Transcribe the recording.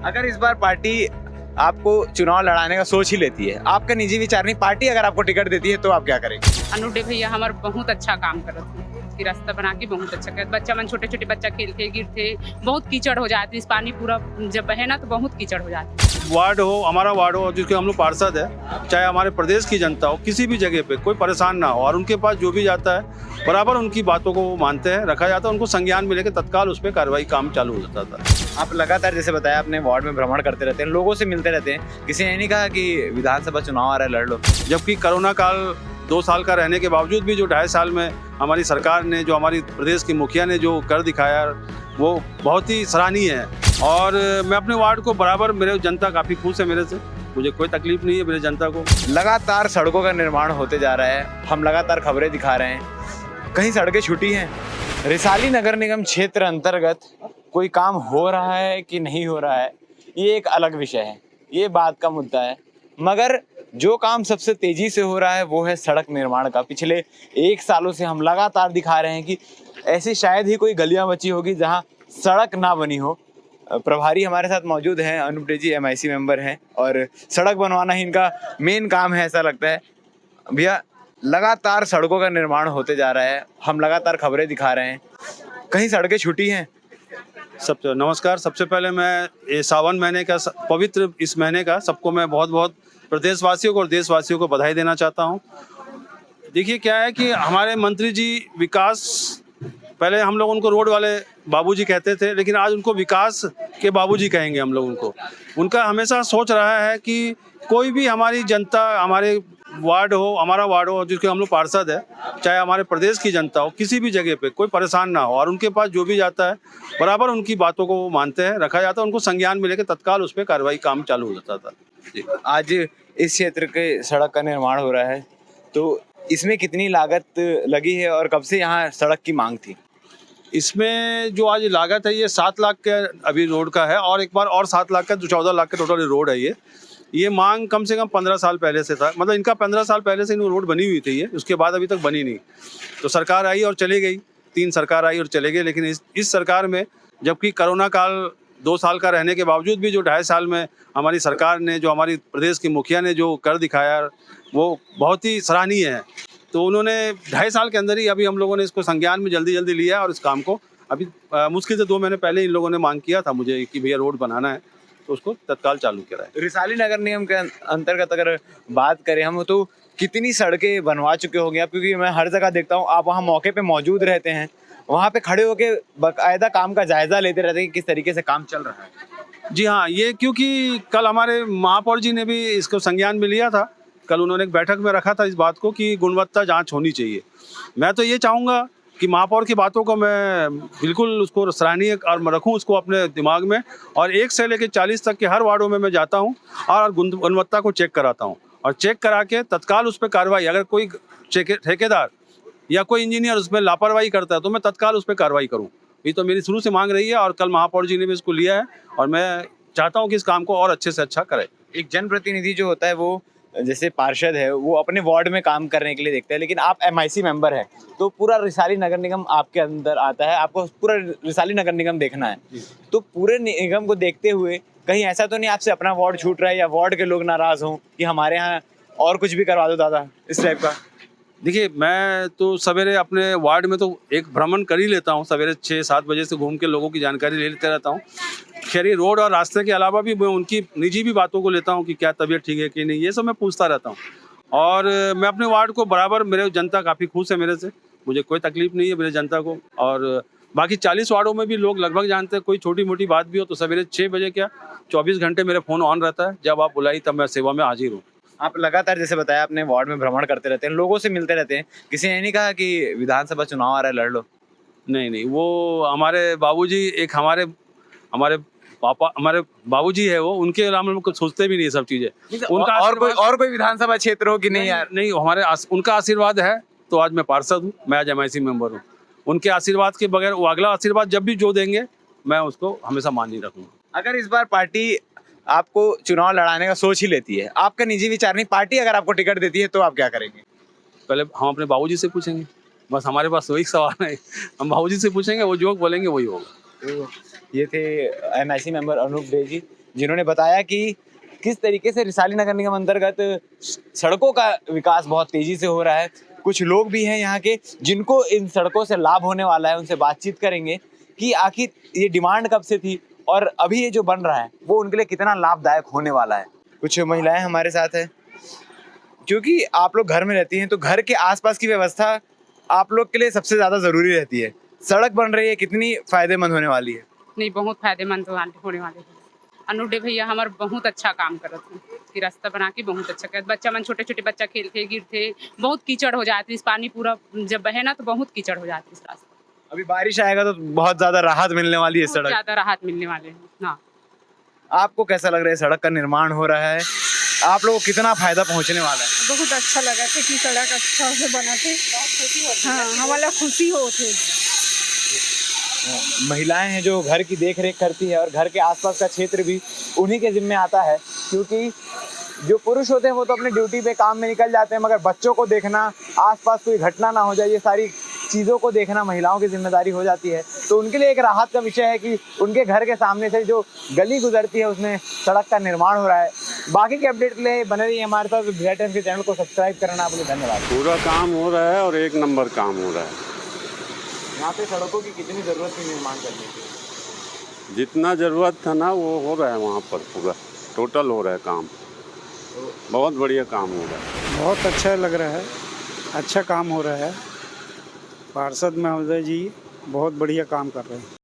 अगर इस बार पार्टी आपको चुनाव लड़ाने का सोच ही लेती है, आपका निजी विचार नहीं, पार्टी अगर आपको टिकट देती है तो आप क्या करेंगे? अनुडे भैया हमारे बहुत अच्छा काम करत थे कि रास्ता बना के बहुत अच्छा कर बच्चा मन छोटे छोटे बच्चा खेलते गिरते बहुत कीचड़ हो जाती, इस पानी पूरा जब बहे ना तो बहुत कीचड़ हो जाती। वार्ड हो, हमारा वार्ड हो, जिसके हम लोग पार्षद है, चाहे हमारे प्रदेश की जनता हो, किसी भी जगह पे कोई परेशान ना हो और उनके पास जो भी जाता है बराबर उनकी बातों को वो मानते हैं, रखा जाता है, उनको संज्ञान में लेकर तत्काल उस पर कार्रवाई काम चालू हो जाता था। आप लगातार जैसे बताया अपने वार्ड में भ्रमण करते रहते हैं, लोगों से मिलते रहते हैं, किसी ने नहीं कहा कि विधानसभा चुनाव आ रहा है लड़ लो? जबकि कोरोना काल 2 साल का रहने के बावजूद भी जो 2.5 साल में हमारी सरकार ने, जो हमारी प्रदेश की मुखिया ने जो कर दिखाया वो बहुत ही सराहनीय है। और मैं अपने वार्ड को बराबर, मेरे जनता काफ़ी खुश है मेरे से, मुझे कोई तकलीफ नहीं है मेरे जनता को। लगातार सड़कों का निर्माण होते जा रहा है, हम लगातार खबरें दिखा रहे हैं, कहीं सड़कें छूटी हैं। रिसाली नगर निगम क्षेत्र अंतर्गत कोई काम हो रहा है कि नहीं हो रहा है, ये एक अलग विषय है, ये बात का मुद्दा है। मगर जो काम सबसे तेजी से हो रहा है वो है सड़क निर्माण का। पिछले 1 सालों से हम लगातार दिखा रहे हैं कि ऐसी शायद ही कोई गलियां बची होगी जहां सड़क ना बनी हो। प्रभारी हमारे साथ मौजूद हैं, अनुप जी MIC मेंबर हैं और सड़क बनवाना ही इनका मेन काम है ऐसा लगता है। भैया, लगातार सड़कों का निर्माण होते जा रहा है, हम लगातार खबरें दिखा रहे हैं, कहीं सड़कें छूटी हैं? सबसे नमस्कार। सबसे पहले मैं ये सावन महीने का पवित्र इस महीने का सबको मैं बहुत बहुत प्रदेशवासियों को और देशवासियों को बधाई देना चाहता हूँ। देखिए क्या है कि हमारे मंत्री जी विकास, पहले हम लोग उनको रोड वाले बाबूजी कहते थे, लेकिन आज उनको विकास के बाबूजी कहेंगे हम लोग उनको। उनका हमेशा सोच रहा है कि कोई भी हमारी जनता, हमारे वार्ड हो, हमारा वार्ड हो, जिसके हम लोग पार्षद है, चाहे हमारे प्रदेश की जनता हो, किसी भी जगह पे कोई परेशान ना हो और उनके पास जो भी जाता है बराबर उनकी बातों को वो मानते हैं, रखा जाता है, उनको संज्ञान में लेकर तत्काल उस पर कार्रवाई काम चालू हो जाता था जी। आज इस क्षेत्र के सड़क का निर्माण हो रहा है, तो इसमें कितनी लागत लगी है और कब से यहाँ सड़क की मांग थी? इसमें जो आज लागत है ये 7 लाख के अभी रोड का है और एक बार और 7 लाख का, जो 14 लाख का टोटल रोड है। ये मांग कम से कम 15 साल पहले से था, मतलब इनका 15 साल पहले से रोड बनी हुई थी, ये उसके बाद अभी तक बनी नहीं। तो सरकार आई और चली गई, 3 सरकार आई और चले गए, लेकिन इस सरकार में, जबकि कोरोना काल 2 साल का रहने के बावजूद भी जो 2.5 साल में हमारी सरकार ने, जो हमारी प्रदेश की मुखिया ने जो कर दिखाया वो बहुत ही सराहनीय है। तो उन्होंने 2.5 साल के अंदर ही अभी हम लोगों ने इसको संज्ञान में जल्दी लिया और इस काम को अभी मुश्किल से 2 महीने पहले इन लोगों ने मांग किया था मुझे कि भैया रोड बनाना है, तो उसको तत्काल चालू किया है। रिसाली नगर निगम के अंतर्गत अगर बात करें हम, तो कितनी सड़कें बनवा चुके होंगे आप? क्योंकि मैं हर जगह देखता हूँ, आप वहाँ मौके पे मौजूद रहते हैं, वहाँ पे खड़े होके बाकायदा काम का जायजा लेते रहते हैं कि किस तरीके से काम चल रहा है। जी हाँ, ये क्योंकि कल हमारे महापौर जी ने भी इसको संज्ञान में लिया था। कल उन्होंने एक बैठक में रखा था इस बात को कि गुणवत्ता जांच होनी चाहिए। मैं तो ये चाहूँगा कि महापौर की बातों को मैं बिल्कुल उसको सराहनीय और रखूँ उसको अपने दिमाग में, और 1 से लेकर 40 तक के हर वार्डों में मैं जाता हूँ और गुणवत्ता को चेक कराता हूँ और चेक करा के तत्काल उस पर कार्रवाई, अगर कोई ठेकेदार या कोई इंजीनियर उसमें लापरवाही करता है तो मैं तत्काल उस पर कार्रवाई करूँ। ये तो मेरी शुरू से मांग रही है और कल महापौर जी ने भी इसको लिया है और मैं चाहता हूँ कि इस काम को और अच्छे से अच्छा करें। एक जनप्रतिनिधि जो होता है वो, जैसे पार्षद है, वो अपने वार्ड में काम करने के लिए देखता है, लेकिन आप MIC मेंबर है तो पूरा रिसाली नगर निगम आपके अंदर आता है, आपको पूरा रिसाली नगर निगम देखना है। तो पूरे निगम को देखते हुए कहीं ऐसा तो नहीं आपसे अपना वार्ड छूट रहा है या वार्ड के लोग नाराज हों कि हमारे यहाँ और कुछ भी करवा दो दादा, इस टाइप का? देखिए, मैं तो सवेरे अपने वार्ड में तो एक भ्रमण कर ही लेता हूँ, सवेरे 6-7 बजे से घूम के लोगों की जानकारी ले लेते रहता हूँ। खैर ये रोड और रास्ते के अलावा भी मैं उनकी निजी भी बातों को लेता हूँ कि क्या तबीयत ठीक है कि नहीं, ये सब मैं पूछता रहता हूँ। और मैं अपने वार्ड को बराबर, मेरे जनता काफ़ी खुश है मेरे से, मुझे कोई तकलीफ नहीं है मेरे जनता को। और बाकी 40 वार्डों में भी लोग लगभग जानते हैं, कोई छोटी मोटी बात भी हो तो सवेरे 6 बजे क्या 24 घंटे मेरा फ़ोन ऑन रहता है, जब आप बुलाई तब मैं सेवा में हाजिर हूँ। आप लगातार जैसे बताया अपने वार्ड में भ्रमण करते रहते हैं, लोगों से मिलते रहते हैं, किसी ने नहीं कहा कि विधानसभा चुनाव आ रहा है लड़ लो? नहीं, वो हमारे बाबूजी, एक हमारे पापा, हमारे बाबूजी है वो, उनके अलावा हम कुछ सोचते भी नहीं ये सब चीज़ें। उनका और कोई विधानसभा क्षेत्र हो कि नहीं यार? नहीं, हमारे उनका आशीर्वाद है तो आज मैं पार्षद हूँ, मैं आज MIC मेंबर हूँ। उनके आशीर्वाद के बगैर वो अगला आशीर्वाद जब भी जो देंगे मैं उसको हमेशा मान ही रखूँगा। अगर इस बार पार्टी आपको चुनाव लड़ाने का सोच ही लेती है, आपका निजी विचार नहीं, पार्टी अगर आपको टिकट देती है तो आप क्या करेंगे? पहले हम अपने बाबूजी से पूछेंगे, बस हमारे पास वही सवाल है, हम बाबूजी से पूछेंगे, वो जो बोलेंगे वही होगा। तो ये थे MIC मेंबर अनुप जी। जिन्होंने बताया कि किस तरीके से रिसाली नगर निगम अंतर्गत सड़कों का विकास बहुत तेजी से हो रहा है। कुछ लोग भी हैं यहाँ के जिनको इन सड़कों से लाभ होने वाला है, उनसे बातचीत करेंगे कि आखिर ये डिमांड कब से थी और अभी ये जो बन रहा है वो उनके लिए कितना लाभदायक होने वाला है। कुछ महिलाएं हमारे साथ हैं, क्योंकि आप लोग घर में रहती हैं तो घर के आसपास की व्यवस्था आप लोग के लिए सबसे ज्यादा जरूरी रहती है। सड़क बन रही है, कितनी फायदेमंद होने वाली है? नहीं, बहुत फायदेमंद होने वाले हैं। अनुडे भैया हमार बहुत अच्छा काम करत हैं कि रास्ता बना के बहुत अच्छा करत। बच्चा मन छोटे छोटे बच्चा खेलते गिरते, बहुत कीचड़ हो जाती, इस पानी पूरा जब बहे ना तो बहुत कीचड़ हो जाती इस रास्ते। अभी बारिश आएगा तो बहुत ज्यादा राहत मिलने वाली है बहुत सड़क। ज्यादा राहत मिलने वाले हैं ना। आपको कैसा लग रहा है? सड़क का निर्माण हो रहा है, आप लोगों को कितना फायदा पहुंचने वाला है? बहुत अच्छा लगा थे कि सड़क अच्छा से बना थे। हाँ, हमारा खुशी होते। महिलाएं हैं जो घर की देख रेख करती है और घर के आसपास का क्षेत्र भी उन्हीं के जिम्मे आता है, क्योंकि जो पुरुष होते हैं वो तो अपने ड्यूटी पे काम में निकल जाते हैं, मगर बच्चों को देखना, आसपास कोई घटना ना हो जाए, ये सारी चीज़ों को देखना महिलाओं की जिम्मेदारी हो जाती है। तो उनके लिए एक राहत का विषय है कि उनके घर के सामने से जो गली गुजरती है उसमें सड़क का निर्माण हो रहा है। बाकी के अपडेट के लिए बने रहिए हमारे साथ। बिहार टाइम्स के चैनल को सब्सक्राइब करना आपको धन्यवाद। पूरा काम हो रहा है और एक नंबर काम हो रहा है। यहाँ पे सड़कों की कितनी ज़रूरत थी निर्माण करने की? जितना ज़रूरत था ना वो हो रहा है वहाँ पर, पूरा टोटल हो रहा है काम। बहुत बढ़िया काम हो रहा है। बहुत अच्छा लग रहा है, अच्छा काम हो रहा है। पार्षद महोदय जी बहुत बढ़िया काम कर रहे हैं।